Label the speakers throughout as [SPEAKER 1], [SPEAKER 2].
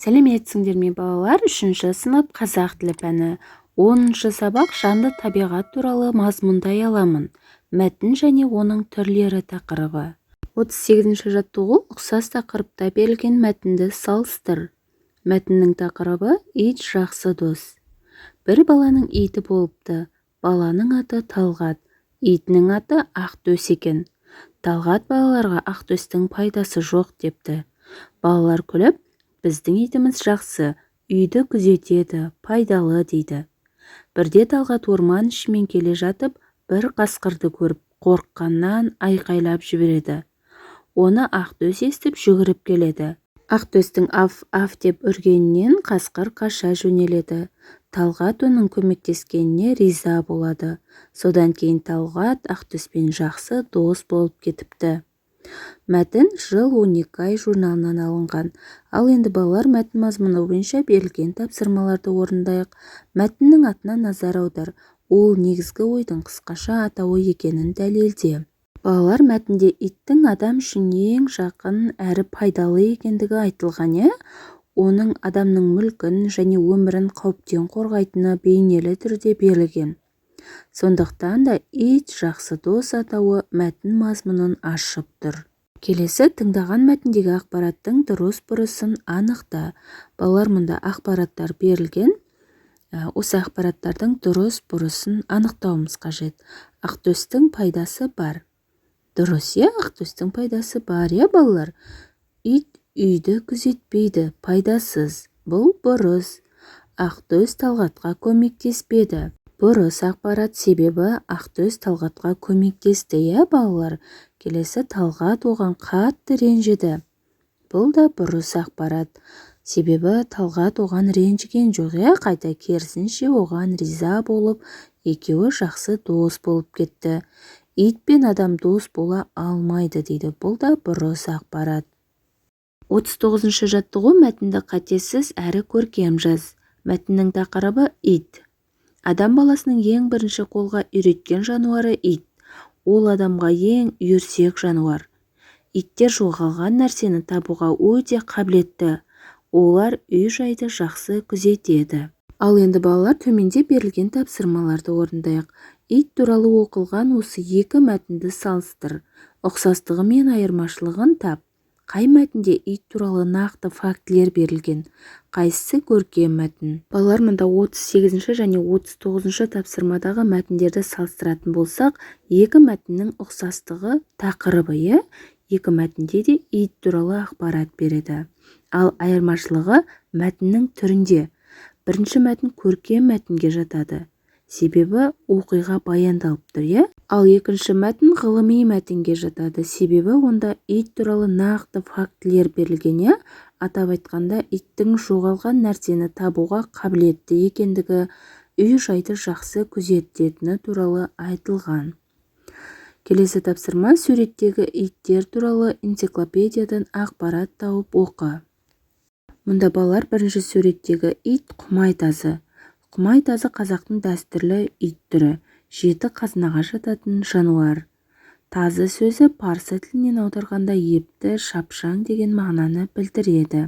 [SPEAKER 1] Сәлеметсіңдер ме балалар? 3-ші сынып қазақ тілі пәні. 10-шы сабақ жанды табиғат туралы мазмұндай аламын. Мәтін және оның түрлері тақырыбы. 38-ші жаттығу ұқсас тақырыпта берілген мәтінді салыстыр. Мәтіннің тақырыбы ит жақсы дос. Бір баланың иті болыпты. Баланың аты Талғат. Итінің аты Ақтөс екен. Талғат балаларға Ақтөстің пайдасы жоқ депті. Балалар күліп, біздің итіміз жақсы, үйді күзетеді, пайдалы дейді. Бірде Талғат орман ішімен келе жатып, бір қасқырды көріп, қорыққаннан айқайлап жібереді. Оны Ақтөс естіп жүгіріп келеді. Ақтөстің аф деп үргенінен қасқыр қаша жөнеледі. Талғат оның көмектескеніне риза болады. Содан кейін Талғат Ақтөспен жақсы дос болып кетіпті. Мәтін жыл 12 ай журналынан алынған. Ал енді балалар мәтін мазмұны бойынша берілген тапсырмаларды орындайық. Мәтіннің атына назар аудар. Ол негізгі ойдың қысқаша атауы екенін дәлелде. Балалар мәтінде иттің адам үшін ең жақын әрі пайдалы екендігі айтылған, оның адамның мүлкін және өмірін қауіптен қорғайтыны бейнелі түрде берілген. Сондықтан да ит жақсы дос атауы мәтін мазмұнын ашып тұр. Келесі тыңдаған мәтіндегі ақпараттың дұрыс-бұрысын анықта. Балалар, мұнда ақпараттар берілген. Осы ақпараттардың дұрыс-бұрысын анықтауымыз қажет. Ақтөстің пайдасы бар. Дұрыс, Ақтөстің пайдасы бар, балалар. Ит үйді күзетпейді, пайдасыз. Бұл бұрыс. Ақтөс Талғатқа көмектеспеді. Бұрыс ақпарат, себебі Ақтөс Талғатқа көмектесті, балалар. Келесі Талғат оған қатты ренжіді. Бұл да бұрыс ақпарат. Себебі Талғат оған ренжіген жоқ, қайта керісінше оған риза болып, екеуі жақсы дос болып кетті. Ит пен адам дос бола алмайды дейді. Бұл да бұрыс ақпарат. 39-шы жаттығу мәтінді қатесіз әрі көркем жаз. Мәтіннің тақырыбы ит. Адам баласының ең бірінші қолға үйреткен жануары ит. Ол адамға ең үйірсек жануар. Иттер жоғалған нәрсені табуға өте қабілетті. Олар үй-жайды жақсы күзетеді. Ал енді балалар, төменде берілген тапсырмаларды орындайық. Ит туралы оқылған осы екі мәтінді салыстыр. Ұқсастығы мен айырмашылығын тап. Қай мәтінде ит туралы нақты фактілер берілген? Қайсысы көркем мәтін? Балалар, мұнда 38-ші және 39-ші тапсырмадағы мәтіндерді салыстыратын болсақ, екі мәтіннің ұқсастығы тақырыбы, екі мәтінде де ит туралы ақпарат береді. Ал айырмашылығы мәтіннің түрінде. Бірінші мәтін көркем мәтінге жатады. Себебі оқиға баяндалып тұр, Ал екінші мәтін ғылыми мәтінге жатады. Себебі онда ит туралы нақты фактілер берілген, Атап айтқанда, иттің жоғалған нәрсені табуға қабілетті екендігі, үй-жайды жақсы күзететіні туралы айтылған. Келесі тапсырма, суреттегі иттер туралы энциклопедиядан ақпарат тауып оқы. Мұнда балалар, бірінші суреттегі ит құмайтазы. Құмайтазы қазақтың дәстүрлі ит түрі, жеті қазынаға жататын жануар. Тазы сөзі парсы тілінен аударғанда епті, шапшаң деген мағынаны білдіреді.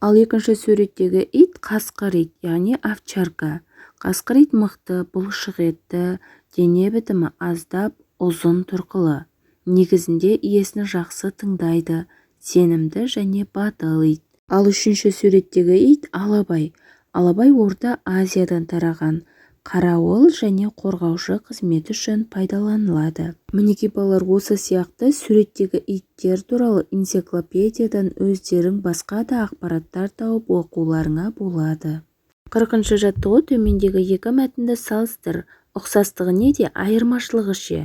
[SPEAKER 1] Ал екінші суреттегі ит қасқыр ит, яғни овчарка. Қасқыр ит мықты, бұлшық етті, дене бітімі аздап, ұзын тұрқылы. Негізінде иесін жақсы тыңдайды, сенімді және батыл ит. Ал үшінші суреттегі ит алабай. Алабай Орта Азиядан тараған. Қарауыл және қорғаушы қызмет үшін пайдаланылады. Мінеки балалар, осы сияқты суреттегі иттер туралы энциклопедиядан өздерің басқа да ақпараттар тауып оқуларыңа болады. 40-шы жаттығу, төмендегі екі мәтінді салыстыр. Ұқсастығы неде, айырмашылығы ше?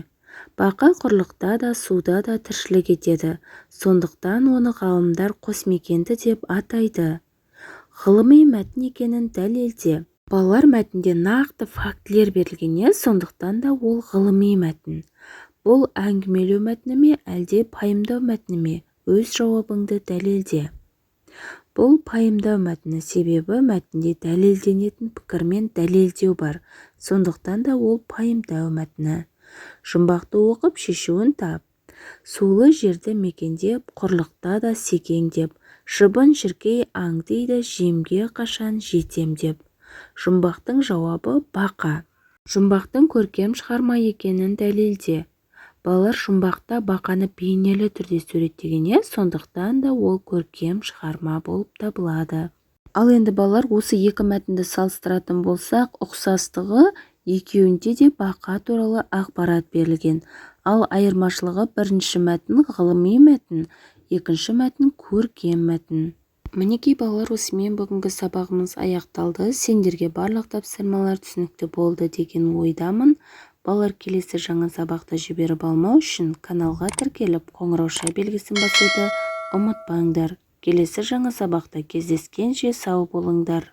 [SPEAKER 1] Бақа құрлықта да, суда да тіршілік етеді. Сондықтан оны ғалымдар қосмекенді деп атайды. Ғылыми мәтін екенін дәлелде. Балалар, мәтінде нақты фактілер берілген, сондықтан да ол ғылыми мәтін. Бұл әңгімелеу мәтіні ме, әлде пайымдау мәтіні ме? Өз жауабыңды дәлелде. Бұл пайымдау мәтіні, себебі мәтінде дәлелденетін пікірмен дәлелдеу бар. Сондықтан да ол пайымдау мәтіні. Жұмбақты оқып шешуін тап. Сулы жерді мекендеп, құрлықта да секеңдеп, Шыбын-шіркей аңдиды жемге қашан жетем деп. Жұмбақтың жауабы бақа. Жұмбақтың көркем шығарма екенін дәлелде. Балалар, жұмбақта бақаны бейнелі түрде суреттеген, сондықтан да ол көркем шығарма болып табылады. Ал енді балалар, осы екі мәтінді салыстыратын болсақ, ұқсастығы екеуінде де бақа туралы ақпарат берілген. Ал айырмашылығы бірінші мәтін ғылыми мәтін, екінші мәтін көркем мәтін. Мінекей балалар, осымен бүгінгі сабағымыз аяқталды. Сендерге барлық тапсырмалар түсінікті болды деген ойдамын. Балалар, келесі жаңа сабақты жіберіп алмау үшін каналға тіркеліп қоңырауша белгісін басуды ұмытпаңдар. Келесі жаңа сабақта кездескенше сау болыңдар.